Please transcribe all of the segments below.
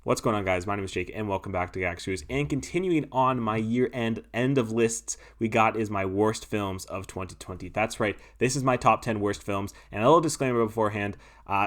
What's going on, guys? My name is Jake, and welcome back to Gaxers. And continuing on my year-end end of lists, we got is my worst films of 2020. That's right, this is my top 10 worst films. And a little disclaimer beforehand,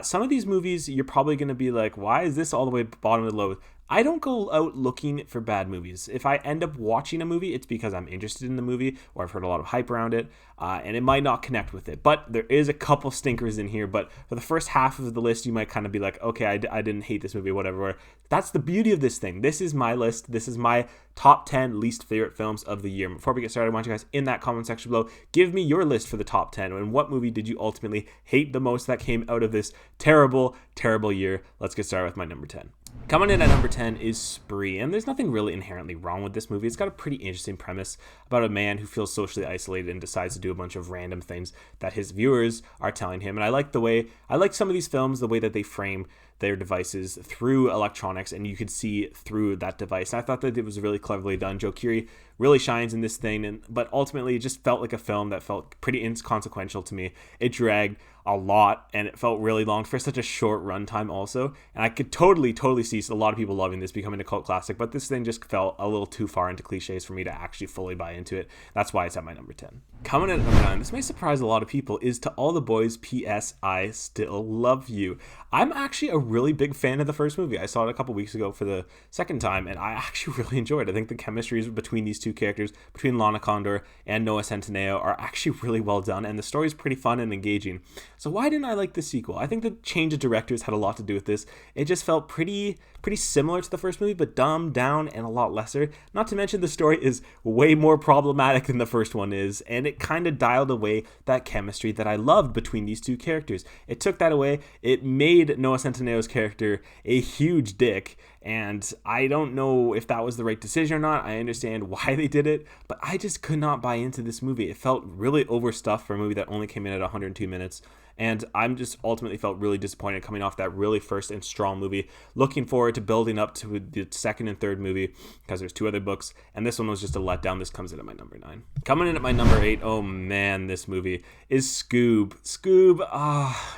some of these movies, you're probably going to be like, why is this all the way bottom of the low? I don't go out looking for bad movies. If I end up watching a movie, it's because I'm interested in the movie or I've heard a lot of hype around it, and it might not connect with it. But there is a couple stinkers in here. But for the first half of the list, you might kind of be like, okay, I didn't hate this movie, whatever. That's the beauty of this thing. This is my list. This is my top 10 least favorite films of the year. Before we get started, I want you guys in that comment section below, give me your list for the top 10 and what movie did you ultimately hate the most that came out of this terrible, terrible year. Let's get started with my number 10. Coming in at number 10 is Spree, and there's nothing really inherently wrong with this movie. It's got a pretty interesting premise about a man who feels socially isolated and decides to do a bunch of random things that his viewers are telling him. And I like some of these films, the way that they frame their devices through electronics, and you could see through that device. And I thought that it was really cleverly done. Joe Keery really shines in this thing, but ultimately it just felt like a film that felt pretty inconsequential to me. It dragged a lot, and it felt really long for such a short runtime also. And I could totally see a lot of people loving this, becoming a cult classic, but this thing just felt a little too far into cliches for me to actually fully buy into it. That's why it's at my number 10. Coming in at number 9, this may surprise a lot of people, is To All the Boys, P.S. I Still Love You. I'm actually a really big fan of the first movie. I saw it a couple weeks ago for the second time, and I actually really enjoyed it. I think the chemistry between these two characters, between Lana Condor and Noah Centineo, are actually really well done, and the story is pretty fun and engaging. So why didn't I like the sequel? I think the change of directors had a lot to do with this. It just felt pretty similar to the first movie, but dumbed down and a lot lesser. Not to mention the story is way more problematic than the first one is, and it kind of dialed away that chemistry that I loved between these two characters. It took that away. It made Noah Centineo's character a huge dick, and I don't know if that was the right decision or not. I understand why they did it, but I just could not buy into this movie. It felt really overstuffed for a movie that only came in at 102 minutes. And I'm just ultimately felt really disappointed coming off that really first and strong movie. Looking forward to building up to the second and third movie because there's two other books. And this one was just a letdown. This comes in at my number 9. Coming in at my number 8, oh man, this movie is Scoob. Scoob,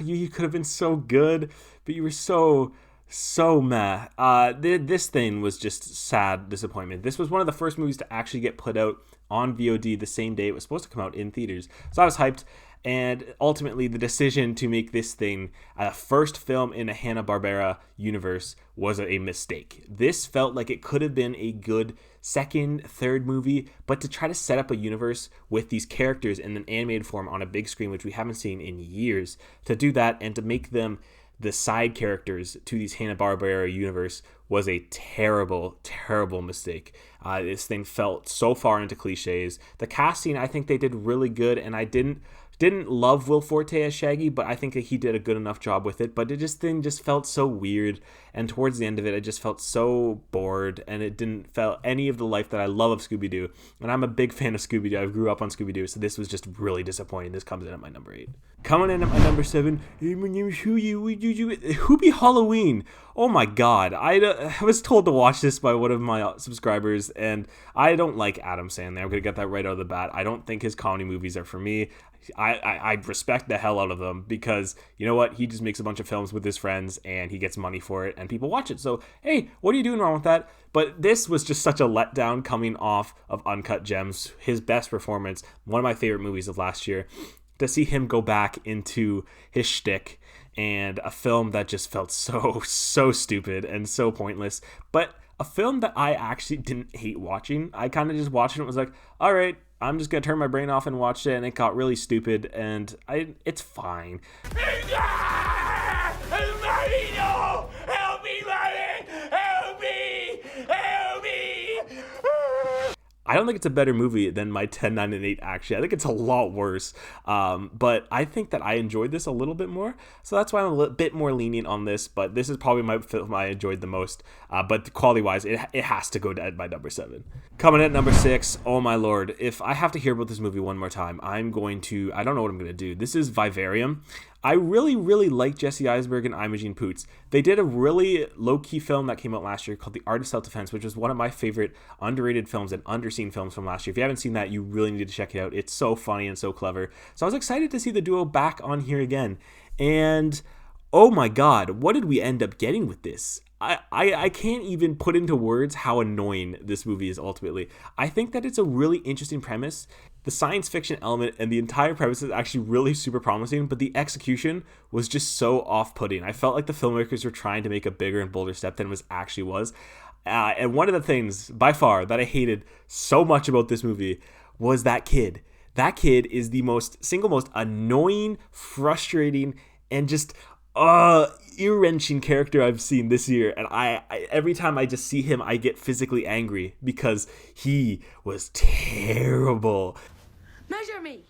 you could have been so good, but you were so meh. This thing was just sad disappointment. This was one of the first movies to actually get put out on VOD the same day it was supposed to come out in theaters. So I was hyped. And ultimately, the decision to make this thing a first film in a Hanna-Barbera universe was a mistake. This felt like it could have been a good second, third movie, but to try to set up a universe with these characters in an animated form on a big screen, which we haven't seen in years, to do that and to make them the side characters to these Hanna-Barbera universe was a terrible mistake. This thing felt so far into cliches. The casting, I think they did really good, and I didn't love Will Forte as Shaggy, but I think that he did a good enough job with it. But thing just felt so weird, and towards the end of it, I just felt so bored, and it didn't feel any of the life that I love of Scooby-Doo. And I'm a big fan of Scooby-Doo. I grew up on Scooby-Doo, so this was just really disappointing. This comes in at my number 8. Coming in at my number 7, Hubie Halloween. Oh my god, I was told to watch this by one of my subscribers, and I don't like Adam Sandler. I'm gonna get that right out of the bat. I don't think his comedy movies are for me. I respect the hell out of them because, you know what, he just makes a bunch of films with his friends and he gets money for it and people watch it. So, hey, what are you doing wrong with that? But this was just such a letdown coming off of Uncut Gems, his best performance, one of my favorite movies of last year. To see him go back into his shtick and a film that just felt so stupid and so pointless, but a film that I actually didn't hate watching. I kind of just watched it and was like, all right, I'm just going to turn my brain off and watch it, and it got really stupid, and it's fine. Marino! Help me, Martin! Help me! Help me! I don't think it's a better movie than my 10, 9, and 8, actually. I think it's a lot worse. But I think that I enjoyed this a little bit more. So that's why I'm a bit more lenient on this. But this is probably my film I enjoyed the most. But quality-wise, it has to go to my number 7. Coming at number 6, oh my lord. If I have to hear about this movie one more time, I don't know what I'm going to do. This is Vivarium. I really like Jesse Eisenberg and Imogen Poots. They did a really low-key film that came out last year called The Art of Self-Defense, which was one of my favorite underrated films and underseen films from last year. If you haven't seen that, you really need to check it out. It's so funny and so clever. So I was excited to see the duo back on here again. And oh my god, what did we end up getting with this? I can't even put into words how annoying this movie is ultimately. I think that it's a really interesting premise. The science fiction element and the entire premise is actually really super promising, but the execution was just so off-putting. I felt like the filmmakers were trying to make a bigger and bolder step than it actually was. And one of the things, by far, that I hated so much about this movie was that kid. That kid is the single most annoying, frustrating, and just ear-wrenching character I've seen this year. And I every time I just see him, I get physically angry because he was terrible. Measure me.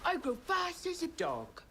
I grow fast as a dog.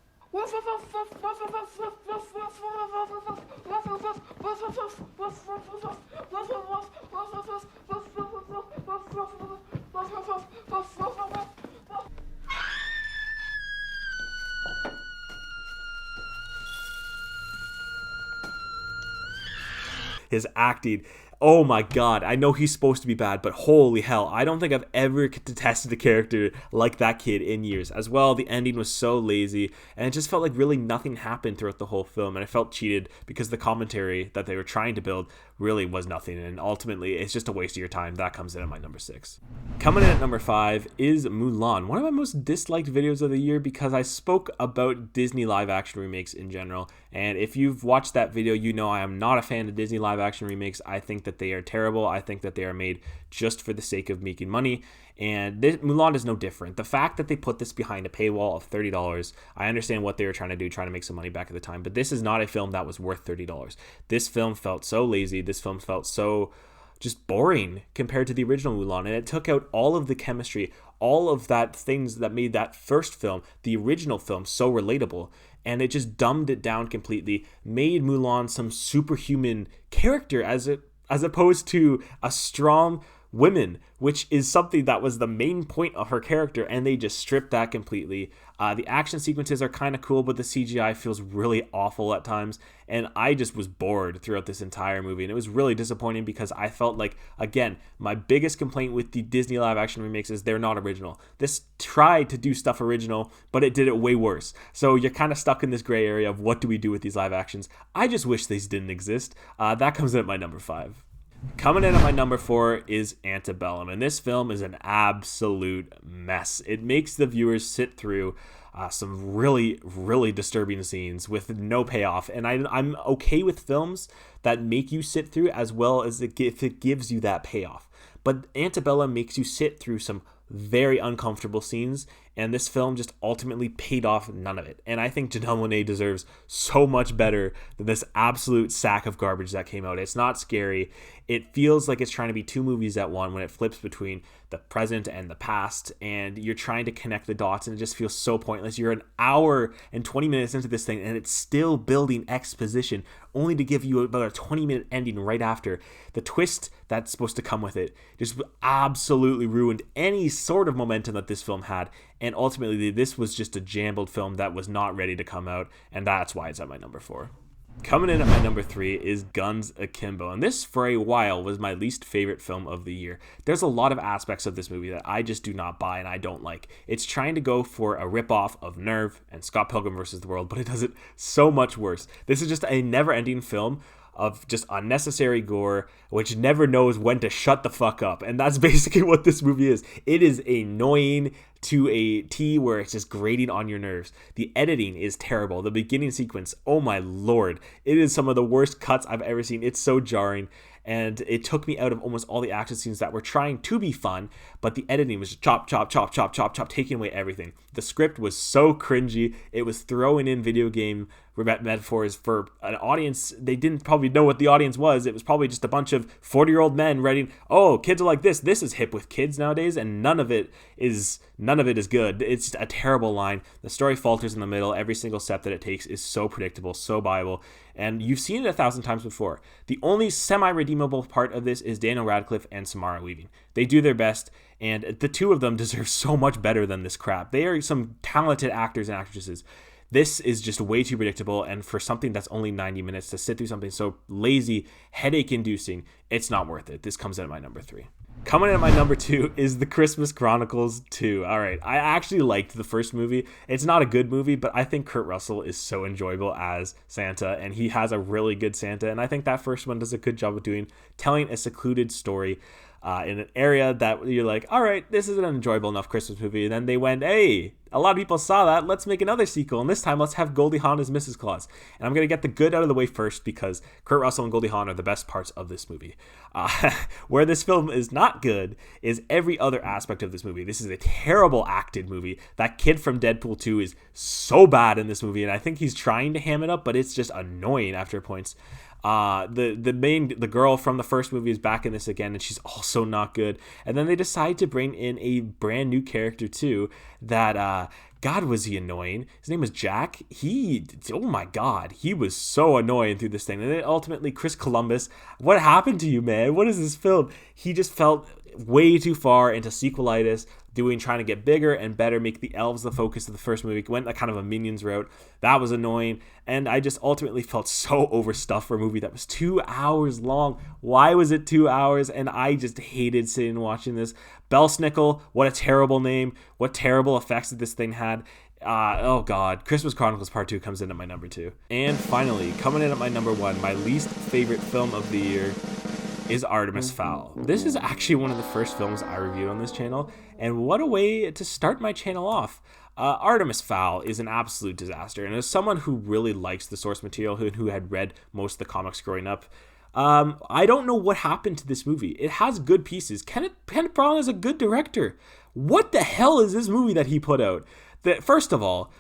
His acting, oh my god, I know he's supposed to be bad, but holy hell, I don't think I've ever detested a character like that kid in years. As well, the ending was so lazy, and it just felt like really nothing happened throughout the whole film, and I felt cheated because the commentary that they were trying to build really was nothing, and ultimately, it's just a waste of your time. That comes in at my number 6. Coming in at number 5 is Mulan, one of my most disliked videos of the year because I spoke about Disney live-action remakes in general, and if you've watched that video, you know I am not a fan of Disney live-action remakes. I think that they are terrible. I think that they are made just for the sake of making money, and Mulan is no different. The fact that they put this behind a paywall of $30, I understand what they were trying to do, trying to make some money back at the time, but this is not a film that was worth $30. This film felt so lazy. This film felt so just boring compared to the original Mulan, and it took out all of the chemistry, all of that things that made that first film, the original film, so relatable, and it just dumbed it down completely, made Mulan some superhuman character as opposed to a strong woman, which is something that was the main point of her character, and they just stripped that completely. The action sequences are kind of cool, but the CGI feels really awful at times, and I just was bored throughout this entire movie, and it was really disappointing because I felt like, again, my biggest complaint with the Disney live action remakes is they're not original. This tried to do stuff original, but it did it way worse. So you're kind of stuck in this gray area of what do we do with these live actions. I just wish these didn't exist. That comes in at my number 5. Coming in at my number 4 is Antebellum, and this film is an absolute mess. It makes the viewers sit through some really, really disturbing scenes with no payoff, and I'm okay with films that make you sit through as well as if it gives you that payoff. But Antebellum makes you sit through some very uncomfortable scenes, and this film just ultimately paid off none of it. And I think Janelle Monáe deserves so much better than this absolute sack of garbage that came out. It's not scary. It feels like it's trying to be two movies at one when it flips between the present and the past, and you're trying to connect the dots, and it just feels so pointless. You're an hour and 20 minutes into this thing, and it's still building exposition, only to give you about a 20-minute ending right after. The twist that's supposed to come with it just absolutely ruined any sort of momentum that this film had, and ultimately this was just a jumbled film that was not ready to come out, and that's why it's at my number 4. Coming in at my number 3 is Guns Akimbo, and this for a while was my least favorite film of the year. There's a lot of aspects of this movie that I just do not buy and I don't like. It's trying to go for a ripoff of Nerve and Scott Pilgrim vs. the World, but it does it so much worse. This is just a never-ending film of just unnecessary gore, which never knows when to shut the fuck up. And that's basically what this movie is. It is annoying to a T where it's just grating on your nerves. The editing is terrible. The beginning sequence, oh my lord, it is some of the worst cuts I've ever seen. It's so jarring. And it took me out of almost all the action scenes that were trying to be fun, but the editing was just chop, chop, chop, chop, chop, chop, taking away everything. The script was so cringy. It was throwing in video game metaphors for an audience. They didn't probably know what the audience was. It was probably just a bunch of 40-year-old men writing, oh, kids are like this. This is hip with kids nowadays, and none of it is good. It's a terrible line. The story falters in the middle. Every single step that it takes is so predictable, so buyable, and you've seen it 1,000 times before. The only semi-redeemable part of this is Daniel Radcliffe and Samara Weaving. They do their best, and the two of them deserve so much better than this crap. They are some talented actors and actresses. This is just way too predictable, and for something that's only 90 minutes to sit through something so lazy, headache-inducing, it's not worth it. This comes in at my number 3. Coming in at my number 2 is The Christmas Chronicles 2. All right, I actually liked the first movie. It's not a good movie, but I think Kurt Russell is so enjoyable as Santa, and he has a really good Santa, and I think that first one does a good job of telling a secluded story in an area that you're like, all right, this is an enjoyable enough Christmas movie. And then they went, hey, a lot of people saw that. Let's make another sequel. And this time, let's have Goldie Hawn as Mrs. Claus. And I'm going to get the good out of the way first because Kurt Russell and Goldie Hawn are the best parts of this movie. Where this film is not good is every other aspect of this movie. This is a terrible acted movie. That kid from Deadpool 2 is so bad in this movie. And I think he's trying to ham it up, but it's just annoying after points. The girl from the first movie is back in this again, and she's also not good. And then they decide to bring in a brand new character too that God, was he annoying. His name was Jack. Oh my God, he was so annoying through this thing. And then ultimately Chris Columbus, what happened to you, man? What is this film? He just felt way too far into sequelitis, trying to get bigger and better, make the elves the focus of the first movie, went a kind of a Minions route. That was annoying, and I just ultimately felt so overstuffed for a movie that was 2 hours long. Why was it 2 hours? And I just hated sitting and watching this. Belsnickel, what a terrible name, what terrible effects that this thing had. Oh God, Christmas Chronicles Part 2 comes in at my number 2. And finally, coming in at my number 1, my least favorite film of the year is Artemis Fowl. This is actually one of the first films I reviewed on this channel, and what a way to start my channel off. Artemis Fowl is an absolute disaster, and as someone who really likes the source material, who had read most of the comics growing up, I don't know what happened to this movie. It has good pieces. Kenneth Branagh is a good director. What the hell is this movie that he put out? First of all,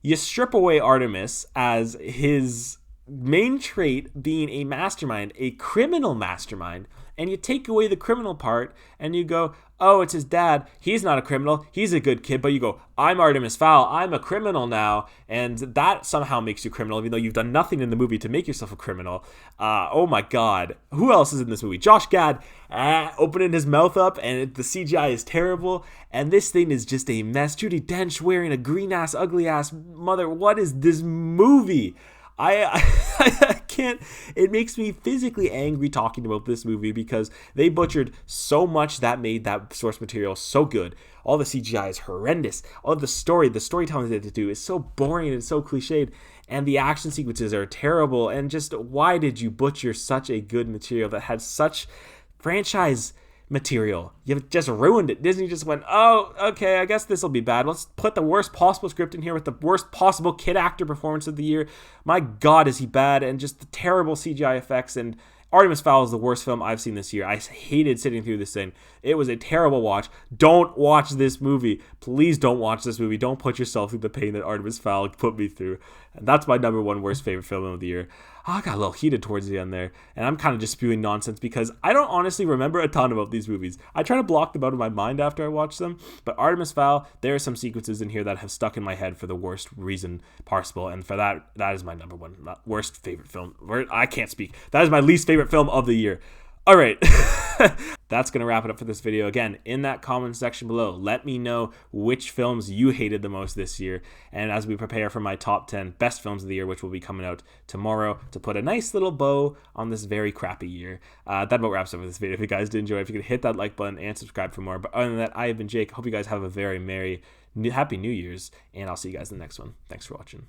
you strip away Artemis as his main trait being a mastermind, a criminal mastermind, and you take away the criminal part and you go, oh, it's his dad, he's not a criminal, he's a good kid, but you go, I'm Artemis Fowl, I'm a criminal now, and that somehow makes you criminal, even though you've done nothing in the movie to make yourself a criminal. Oh my God, who else is in this movie? Josh Gad opening his mouth up, and the CGI is terrible, and this thing is just a mess. Judi Dench wearing a green ass, ugly ass mother. What is this movie? I can't, it makes me physically angry talking about this movie because they butchered so much that made that source material so good. All the CGI is horrendous. All the storytelling that they do is so boring and so cliched. And the action sequences are terrible. And just, why did you butcher such a good material that had such franchise material? You've just ruined it. Disney just went, oh, okay, I guess this will be bad. Let's put the worst possible script in here with the worst possible kid actor performance of the year. My God, is he bad, and just the terrible CGI effects. And Artemis Fowl is the worst film I've seen this year. I hated sitting through this thing. It was a terrible watch. Don't watch this movie. Please don't watch this movie. Don't put yourself through the pain that Artemis Fowl put me through. And that's my number 1 worst favorite film of the year. I got a little heated towards the end there, and I'm kind of just spewing nonsense because I don't honestly remember a ton about these movies. I try to block them out of my mind after I watch them, but Artemis Fowl, there are some sequences in here that have stuck in my head for the worst reason possible, and for that is my number 1 worst favorite film. I can't speak. That is my least favorite film of the year. All right, that's going to wrap it up for this video. Again, in that comment section below, let me know which films you hated the most this year. And as we prepare for my top 10 best films of the year, which will be coming out tomorrow to put a nice little bow on this very crappy year. That about wraps up for this video. If you guys did enjoy, if you could hit that like button and subscribe for more. But other than that, I have been Jake. Hope you guys have a very happy New Year's, and I'll see you guys in the next one. Thanks for watching.